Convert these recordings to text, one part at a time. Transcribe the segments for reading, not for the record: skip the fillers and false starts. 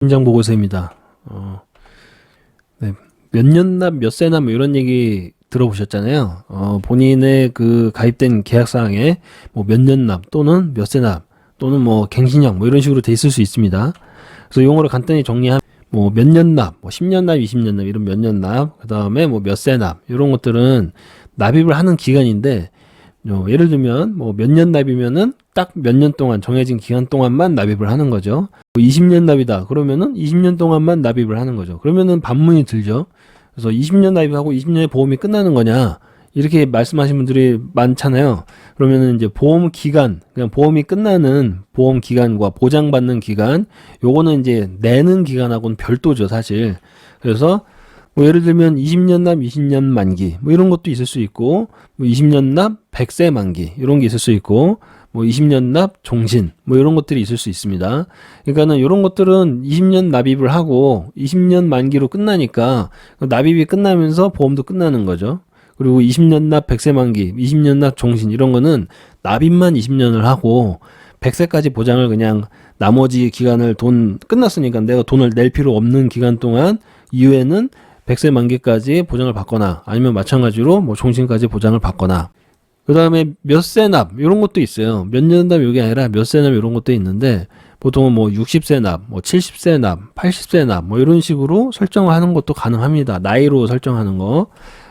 현장 보고서입니다. 네. 몇 년 납, 몇 세 납, 뭐 이런 얘기 들어보셨잖아요. 본인의 그 가입된 계약사항에 뭐 몇 년 납, 또는 몇 세 납, 또는 뭐 갱신형, 뭐 이런 식으로 돼 있을 수 있습니다. 그래서 용어를 간단히 정리하면 뭐 몇 년 납, 뭐 10년 납, 20년 납, 이런 몇 년 납, 그 다음에 뭐 몇 세 납, 이런 것들은 납입을 하는 기간인데, 예를 들면 뭐 몇 년 납이면은 딱 몇 년 동안 정해진 기간 동안만 납입을 하는 거죠. 20년 납이다 그러면은 20년 동안만 납입을 하는 거죠. 그러면은 반문이 들죠. 그래서 20년 납입하고 20년의 보험이 끝나는 거냐 이렇게 말씀하시는 분들이 많잖아요. 그러면은 이제 보험 기간, 그냥 보험이 끝나는 보험 기간과 보장받는 기간, 요거는 이제 내는 기간하고는 별도죠, 사실. 그래서 뭐 예를 들면 20년 납 20년 만기 뭐 이런 것도 있을 수 있고, 뭐 20년 납 100세 만기 이런 게 있을 수 있고, 뭐 20년 납 종신 뭐 이런 것들이 있을 수 있습니다. 그러니까는 이런 것들은 20년 납입을 하고 20년 만기로 끝나니까 납입이 끝나면서 보험도 끝나는 거죠. 그리고 20년 납 100세 만기, 20년 납 종신 이런 거는 납입만 20년을 하고 100세까지 보장을 그냥 나머지 기간을 돈 끝났으니까 내가 돈을 낼 필요 없는 기간 동안 이후에는 100세 만기까지 보장을 받거나 아니면 마찬가지로 뭐 종신까지 보장을 받거나, 그 다음에 몇 세 납 이런 것도 있어요. 몇 년 납 이게 아니라 몇 세 납 이런 것도 있는데, 보통은 뭐 60세 납, 뭐 70세 납, 80세 납 뭐 이런 식으로 설정을 하는 것도 가능합니다. 나이로 설정하는 거.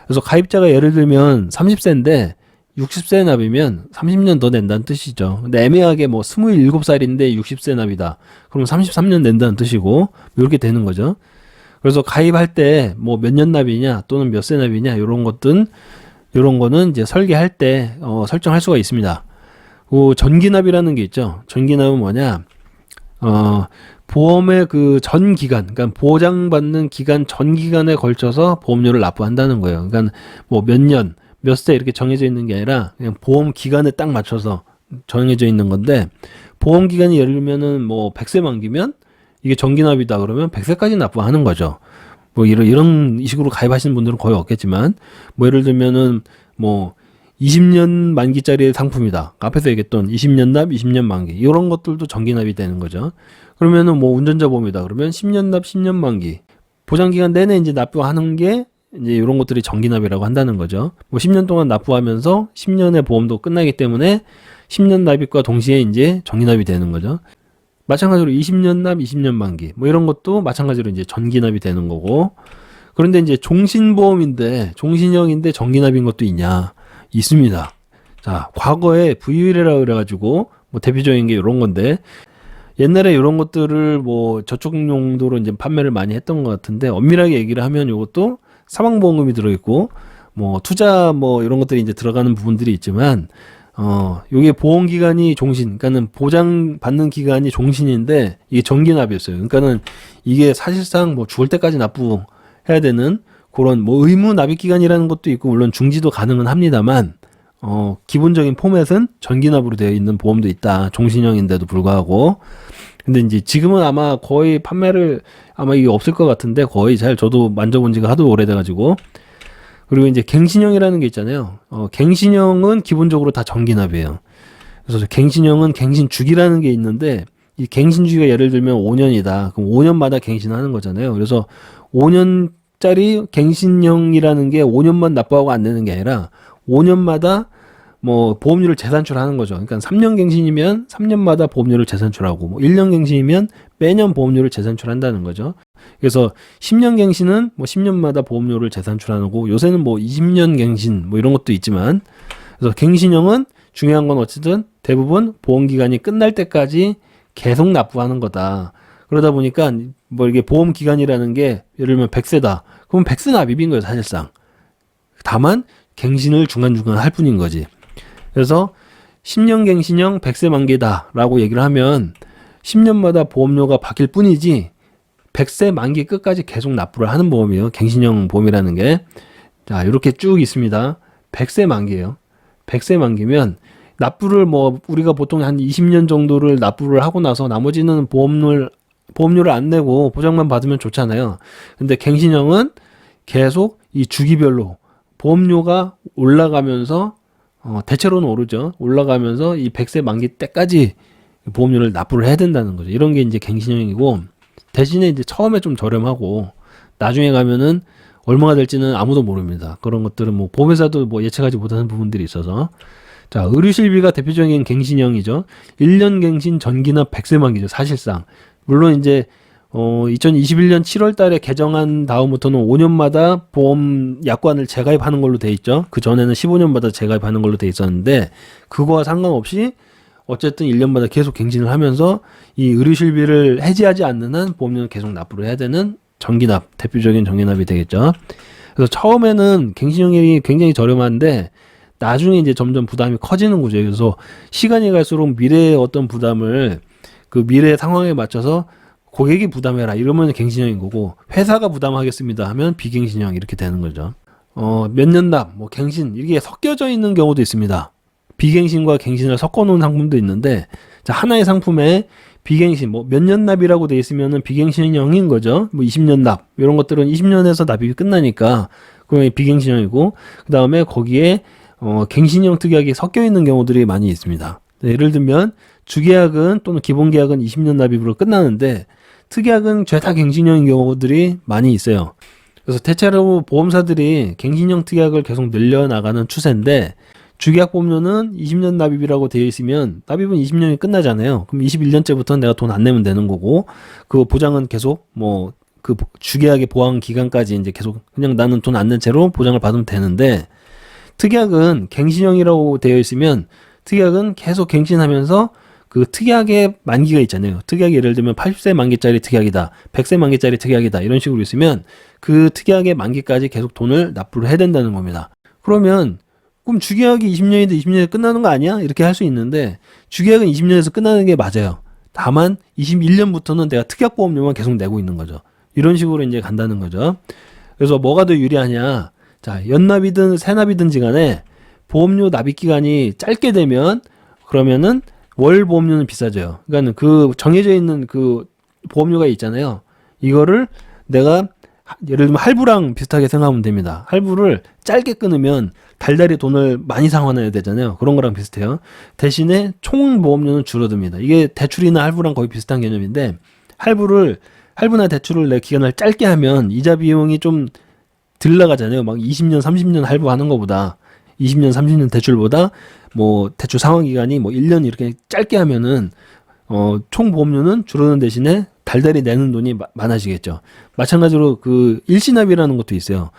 그래서 가입자가 예를 들면 30세인데 60세 납이면 30년 더 낸다는 뜻이죠. 근데 애매하게 뭐 27살인데 60세 납이다, 그럼 33년 낸다는 뜻이고, 이렇게 되는 거죠. 그래서 가입할 때 뭐 몇 년 납이냐 또는 몇 세 납이냐 요런 거는 이제 설계할 때 설정할 수가 있습니다. 그 전기납이라는 게 있죠. 전기납은 뭐냐? 보험의 그 전 기간, 그러니까 보장받는 기간 전 기간에 걸쳐서 보험료를 납부한다는 거예요. 그러니까 뭐 몇 년, 몇 세 이렇게 정해져 있는 게 아니라 그냥 보험 기간에 딱 맞춰서 정해져 있는 건데, 보험 기간이 예를 들면은 뭐 100세 만기면 이게 전기납이다 그러면 100세까지 납부하는 거죠. 뭐 이런 식으로 가입하시는 분들은 거의 없겠지만, 뭐 예를 들면은 뭐 20년 만기짜리 상품이다, 앞에서 얘기했던 20년 납 20년 만기 이런 것들도 전기납이 되는 거죠. 그러면은 뭐 운전자 보험이다 그러면 10년 납 10년 만기 보장기간 내내 이제 납부하는 게 이제 이런 것들이 전기납이라고 한다는 거죠. 뭐 10년 동안 납부하면서 10년의 보험도 끝나기 때문에 10년 납입과 동시에 이제 전기납이 되는 거죠. 마찬가지로 20년 납 20년 만기 뭐 이런 것도 마찬가지로 이제 전기납이 되는 거고. 그런데 이제 종신보험인데, 종신형인데 전기납인 것도 있냐? 있습니다. 자, 과거에 VUL이라고 그래가지고 뭐 대표적인 게 이런 건데, 옛날에 이런 것들을 뭐 저축 용도로 이제 판매를 많이 했던 것 같은데, 엄밀하게 얘기를 하면 이것도 사망보험금이 들어있고 뭐 투자 뭐 이런 것들이 이제 들어가는 부분들이 있지만, 요게 보험기간이 종신, 그러니까는 보장받는 기간이 종신인데 이게 전기납이었어요. 그러니까는 이게 사실상 뭐 죽을 때까지 납부해야 되는 그런 뭐 의무 납입기간이라는 것도 있고, 물론 중지도 가능은 합니다만, 기본적인 포맷은 전기납으로 되어 있는 보험도 있다. 종신형인데도 불구하고. 근데 이제 지금은 아마 거의 판매를 아마 이게 없을 것 같은데, 거의 잘 저도 만져본 지가 하도 오래돼가지고. 그리고 이제 갱신형이라는 게 있잖아요. 갱신형은 기본적으로 다 전기납이에요. 그래서 갱신형은 갱신주기라는 게 있는데, 이 갱신주기가 예를 들면 5년이다. 그럼 5년마다 갱신하는 거잖아요. 그래서 5년짜리 갱신형이라는 게 5년만 납부하고 안 되는 게 아니라 5년마다 뭐 보험료를 재산출하는 거죠. 그러니까 3년 갱신이면 3년마다 보험료를 재산출하고, 뭐 1년 갱신이면 매년 보험료를 재산출한다는 거죠. 그래서 10년 갱신은 뭐 10년마다 보험료를 재산출하고, 요새는 뭐 20년 갱신 뭐 이런 것도 있지만, 그래서 갱신형은 중요한 건 어쨌든 대부분 보험 기간이 끝날 때까지 계속 납부하는 거다. 그러다 보니까 뭐 이게 보험 기간이라는 게 예를 들면 100세다. 그럼 100세 납입인 거예요, 사실상. 다만 갱신을 중간중간 할 뿐인 거지. 그래서 10년 갱신형 100세 만기다 라고 얘기를 하면 10년마다 보험료가 바뀔 뿐이지 100세 만기 끝까지 계속 납부를 하는 보험이에요. 갱신형 보험이라는 게. 자, 이렇게 쭉 있습니다. 100세 만기예요. 100세 만기면 납부를 뭐 우리가 보통 한 20년 정도를 납부를 하고 나서 나머지는 보험료를 안 내고 보장만 받으면 좋잖아요. 근데 갱신형은 계속 이 주기별로 보험료가 올라가면서, 대체로는 오르죠. 올라가면서 이 100세 만기 때까지 보험료를 납부를 해야 된다는 거죠. 이런 게 이제 갱신형이고, 대신에 이제 처음에 좀 저렴하고 나중에 가면은 얼마가 될지는 아무도 모릅니다. 그런 것들은 뭐 보험회사도 뭐 예측하지 못하는 부분들이 있어서. 자, 의료실비가 대표적인 갱신형이죠. 1년 갱신 전기납 100세 만기죠. 사실상. 물론 이제 2021년 7월 달에 개정한 다음부터는 5년마다 보험 약관을 재가입하는 걸로 돼 있죠. 그 전에는 15년마다 재가입하는 걸로 돼 있었는데 그거와 상관없이 어쨌든 1년마다 계속 갱신을 하면서 이 의료실비를 해지하지 않는 한 보험료는 계속 납부를 해야 되는 전기납, 대표적인 전기납이 되겠죠. 그래서 처음에는 갱신형이 굉장히 저렴한데 나중에 이제 점점 부담이 커지는 거죠. 그래서 시간이 갈수록 미래의 어떤 부담을 그 미래 상황에 맞춰서 고객이 부담해라 이러면 갱신형인 거고 회사가 부담하겠습니다 하면 비갱신형 이렇게 되는 거죠. 몇 년 납, 뭐 갱신 이게 섞여져 있는 경우도 있습니다. 비갱신과 갱신을 섞어 놓은 상품도 있는데 자, 하나의 상품에 비갱신 뭐 몇 년 납이라고 돼 있으면은 비갱신형인 거죠. 뭐 20년 납 이런 것들은 20년에서 납입이 끝나니까 그게 비갱신형이고 그다음에 거기에 갱신형 특약이 섞여 있는 경우들이 많이 있습니다. 예를 들면 주계약은 또는 기본계약은 20년 납입으로 끝나는데 특약은 죄다 갱신형인 경우들이 많이 있어요. 그래서 대체로 보험사들이 갱신형 특약을 계속 늘려나가는 추세인데 주계약 보험료는 20년 납입이라고 되어 있으면 납입은 20년이 끝나잖아요. 그럼 21년째부터는 내가 돈 안 내면 되는 거고 그 보장은 계속 뭐 그 주계약의 보완 기간까지 이제 계속 그냥 나는 돈 안 낸 채로 보장을 받으면 되는데 특약은 갱신형이라고 되어 있으면 특약은 계속 갱신하면서 그 특약의 만기가 있잖아요. 특약이 예를 들면 80세 만기짜리 특약이다. 100세 만기짜리 특약이다. 이런 식으로 있으면 그 특약의 만기까지 계속 돈을 납부를 해야 된다는 겁니다. 그러면 그럼 주계약이 20년인데 20년에 끝나는 거 아니야? 이렇게 할 수 있는데 주계약은 20년에서 끝나는 게 맞아요. 다만 21년부터는 내가 특약보험료만 계속 내고 있는 거죠. 이런 식으로 이제 간다는 거죠. 그래서 뭐가 더 유리하냐? 자, 연납이든 새납이든지 간에 보험료 납입 기간이 짧게 되면 그러면은 월 보험료는 비싸져요. 그러니까 그 정해져 있는 그 보험료가 있잖아요. 이거를 내가 예를 들면 할부랑 비슷하게 생각하면 됩니다. 할부를 짧게 끊으면 달달이 돈을 많이 상환해야 되잖아요. 그런 거랑 비슷해요. 대신에 총 보험료는 줄어듭니다. 이게 대출이나 할부랑 거의 비슷한 개념인데 할부나 대출을 내 기간을 짧게 하면 이자 비용이 좀 덜 나가잖아요. 막 20년, 30년 할부하는 것보다 20년, 30년 대출보다 뭐 대출 상환 기간이 뭐 1년 이렇게 짧게 하면은 총 보험료는 줄어드는 대신에 달달이 내는 돈이 많아지겠죠. 마찬가지로 그 일시납이라는 것도 있어요.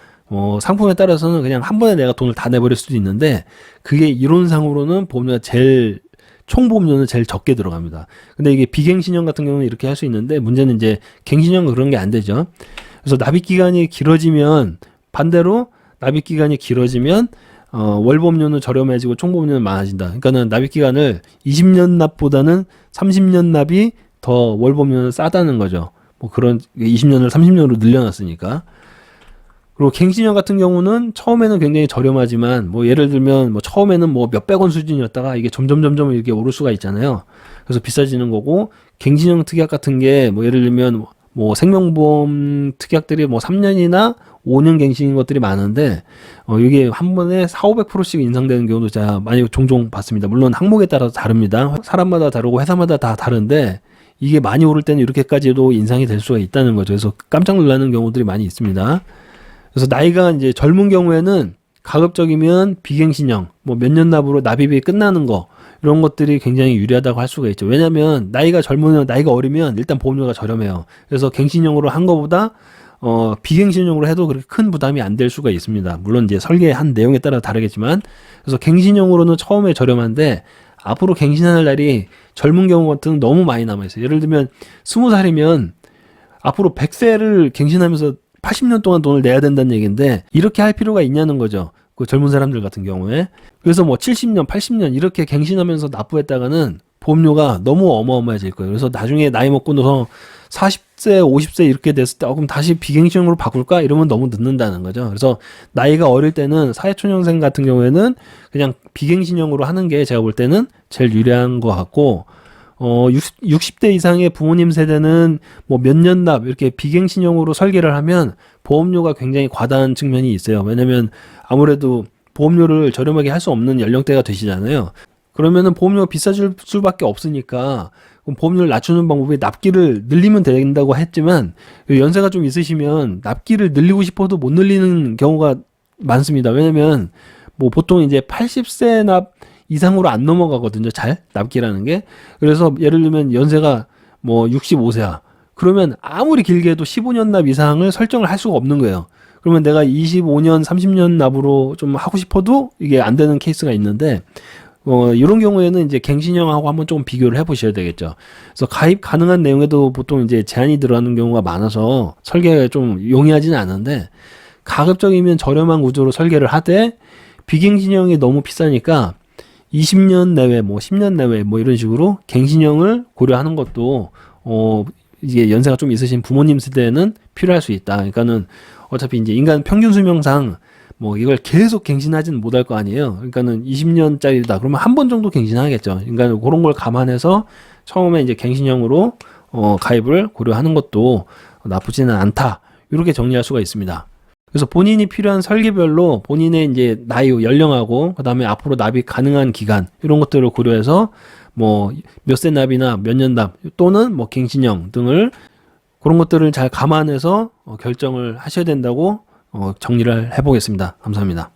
상품에 따라서는 그냥 한 번에 내가 돈을 다 내버릴 수도 있는데 그게 이론상으로는 보험료가 총 보험료는 제일 적게 들어갑니다. 근데 이게 비갱신형 같은 경우는 이렇게 할 수 있는데 문제는 이제 갱신형은 그런 게 안 되죠. 그래서 납입 기간이 길어지면 반대로 납입 기간이 길어지면 월보험료는 저렴해지고 총보험료는 많아진다. 그러니까는 납입 기간을 20년 납보다는 30년 납이 더 월보험료는 싸다는 거죠. 뭐 그런 20년을 30년으로 늘려놨으니까. 그리고 갱신형 같은 경우는 처음에는 굉장히 저렴하지만 뭐 예를 들면 뭐 처음에는 뭐 몇백 원 수준이었다가 이게 점점 이렇게 오를 수가 있잖아요. 그래서 비싸지는 거고 갱신형 특약 같은 게 뭐 예를 들면 뭐 생명보험 특약들이 뭐 3년이나 5년 갱신인 것들이 많은데 이게 한 번에 4,500%씩 인상되는 경우도 제가 많이 종종 봤습니다. 물론 항목에 따라서 다릅니다. 사람마다 다르고 회사마다 다 다른데 이게 많이 오를 때는 이렇게까지도 인상이 될 수가 있다는 거죠. 그래서 깜짝 놀라는 경우들이 많이 있습니다. 그래서 나이가 이제 젊은 경우에는 가급적이면 비갱신형, 뭐 몇 년 납으로 납입이 끝나는 거 이런 것들이 굉장히 유리하다고 할 수가 있죠. 왜냐하면 나이가 젊으면 나이가 어리면 일단 보험료가 저렴해요. 그래서 갱신형으로 한 거보다 비갱신형으로 해도 그렇게 큰 부담이 안 될 수가 있습니다. 물론 이제 설계한 내용에 따라 다르겠지만 그래서 갱신형으로는 처음에 저렴한데 앞으로 갱신하는 날이 젊은 경우 같은 너무 많이 남아 있어요. 예를 들면 20살이면 앞으로 100세를 갱신하면서 80년 동안 돈을 내야 된다는 얘기인데 이렇게 할 필요가 있냐는 거죠. 그 젊은 사람들 같은 경우에. 그래서 뭐 70년, 80년 이렇게 갱신하면서 납부했다가는 보험료가 너무 어마어마해질 거예요. 그래서 나중에 나이 먹고 나서 40세, 50세 이렇게 됐을 때 그럼 다시 비갱신형으로 바꿀까? 이러면 너무 늦는다는 거죠. 그래서 나이가 어릴 때는 사회초년생 같은 경우에는 그냥 비갱신형으로 하는 게 제가 볼 때는 제일 유리한 것 같고 60대 이상의 부모님 세대는 뭐 몇 년 납 이렇게 비갱신형으로 설계를 하면 보험료가 굉장히 과다한 측면이 있어요. 왜냐면 아무래도 보험료를 저렴하게 할 수 없는 연령대가 되시잖아요. 그러면은 보험료가 비싸질 수밖에 없으니까 그럼 보험료를 낮추는 방법이 납기를 늘리면 된다고 했지만 연세가 좀 있으시면 납기를 늘리고 싶어도 못 늘리는 경우가 많습니다. 왜냐면 뭐 보통 이제 80세 납 이상으로 안 넘어가거든요. 잘 납기라는 게. 그래서 예를 들면 연세가 뭐 65세야. 그러면 아무리 길게 해도 15년 납 이상을 설정을 할 수가 없는 거예요. 그러면 내가 25년, 30년 납으로 좀 하고 싶어도 이게 안 되는 케이스가 있는데, 이런 경우에는 이제 갱신형하고 한번 조금 비교를 해 보셔야 되겠죠. 그래서 가입 가능한 내용에도 보통 이제 제한이 들어가는 경우가 많아서 설계가 좀 용이하지는 않은데, 가급적이면 저렴한 구조로 설계를 하되, 비갱신형이 너무 비싸니까 20년 내외, 뭐 10년 내외, 뭐 이런 식으로 갱신형을 고려하는 것도, 이게 연세가 좀 있으신 부모님 세대에는 필요할 수 있다. 그러니까는 어차피 이제 인간 평균 수명상 뭐 이걸 계속 갱신하지는 못할 거 아니에요. 그러니까는 20년짜리다. 그러면 한 번 정도 갱신하겠죠. 그러니까 그런 걸 감안해서 처음에 이제 갱신형으로 가입을 고려하는 것도 나쁘지는 않다. 이렇게 정리할 수가 있습니다. 그래서 본인이 필요한 설계별로 본인의 이제 나이, 연령하고 그다음에 앞으로 납입 가능한 기간 이런 것들을 고려해서 뭐 몇 세 납이나 몇 년 납 또는 뭐 갱신형 등을 그런 것들을 잘 감안해서 결정을 하셔야 된다고 정리를 해보겠습니다. 감사합니다.